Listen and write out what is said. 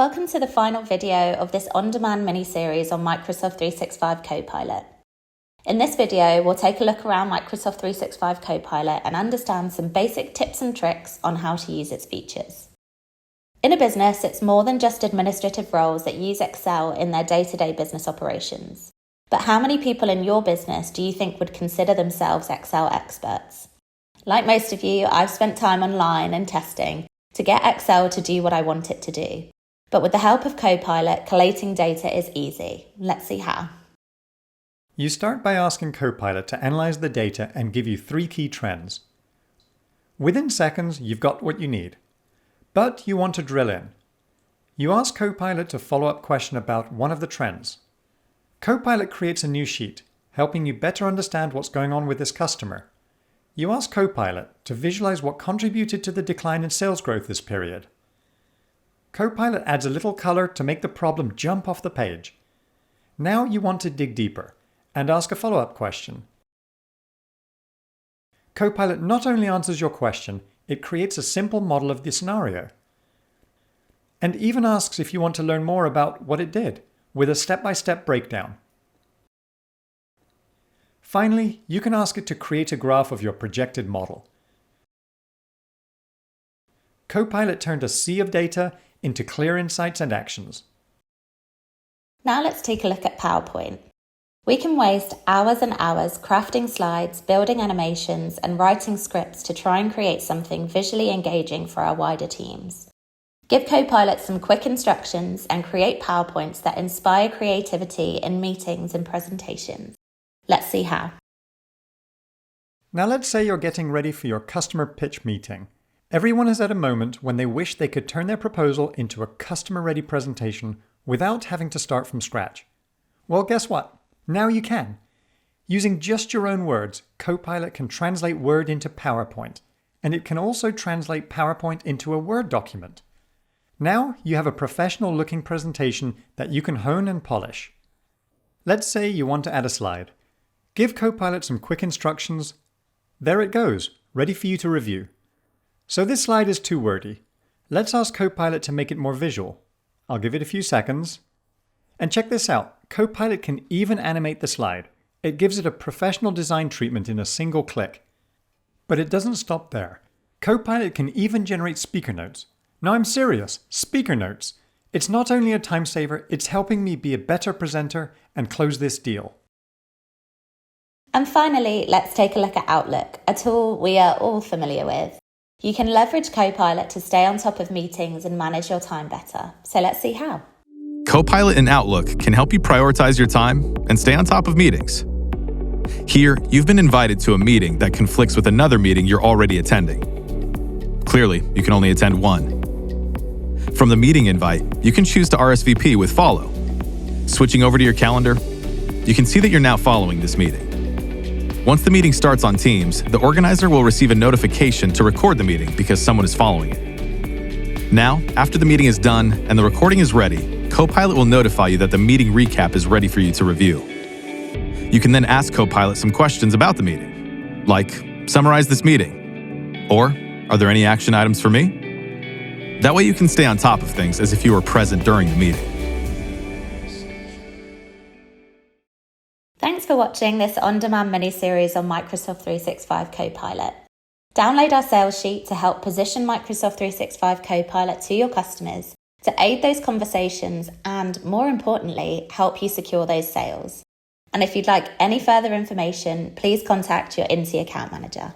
Welcome to the final video of this on-demand mini-series on Microsoft 365 Copilot. In this video, we'll take a look around Microsoft 365 Copilot and understand some basic tips and tricks on how to use its features. In a business, it's more than just administrative roles that use Excel in their day-to-day business operations. But how many people in your business do you think would consider themselves Excel experts? Like most of you, I've spent time online and testing to get Excel to do what I want it to do. But with the help of Copilot, collating data is easy. Let's see how. You start by asking Copilot to analyze the data and give you 3 key trends. Within seconds, you've got what you need. But you want to drill in. You ask Copilot to follow up question about one of the trends. Copilot creates a new sheet, helping you better understand what's going on with this customer. You ask Copilot to visualize what contributed to the decline in sales growth this period. Copilot adds a little color to make the problem jump off the page. Now you want to dig deeper and ask a follow-up question. Copilot not only answers your question, it creates a simple model of the scenario. And even asks if you want to learn more about what it did, with a step-by-step breakdown. Finally, you can ask it to create a graph of your projected model. Copilot turned a sea of data into clear insights and actions. Now let's take a look at PowerPoint. We can waste hours and hours crafting slides, building animations, and writing scripts to try and create something visually engaging for our wider teams. Give Copilot some quick instructions and create PowerPoints that inspire creativity in meetings and presentations. Let's see how. Now let's say you're getting ready for your customer pitch meeting. Everyone is at a moment when they wish they could turn their proposal into a customer-ready presentation without having to start from scratch. Well, guess what? Now you can. Using just your own words, Copilot can translate Word into PowerPoint, and it can also translate PowerPoint into a Word document. Now you have a professional-looking presentation that you can hone and polish. Let's say you want to add a slide. Give Copilot some quick instructions. There it goes, ready for you to review. So this slide is too wordy. Let's ask Copilot to make it more visual. I'll give it a few seconds. And check this out. Copilot can even animate the slide. It gives it a professional design treatment in a single click. But it doesn't stop there. Copilot can even generate speaker notes. No, I'm serious. Speaker notes. It's not only a time saver, it's helping me be a better presenter and close this deal. And finally, let's take a look at Outlook, a tool we are all familiar with. You can leverage Copilot to stay on top of meetings and manage your time better. So let's see how. Copilot in Outlook can help you prioritize your time and stay on top of meetings. Here, you've been invited to a meeting that conflicts with another meeting you're already attending. Clearly, you can only attend one. From the meeting invite, you can choose to RSVP with follow. Switching over to your calendar, you can see that you're now following this meeting. Once the meeting starts on Teams, the organizer will receive a notification to record the meeting because someone is following it. Now, after the meeting is done and the recording is ready, Copilot will notify you that the meeting recap is ready for you to review. You can then ask Copilot some questions about the meeting, like, summarize this meeting, or, are there any action items for me? That way you can stay on top of things as if you were present during the meeting. Thanks for watching this on-demand mini-series on Microsoft 365 Copilot. Download our sales sheet to help position Microsoft 365 Copilot to your customers, to aid those conversations and, more importantly, help you secure those sales. And if you'd like any further information, please contact your Inti account manager.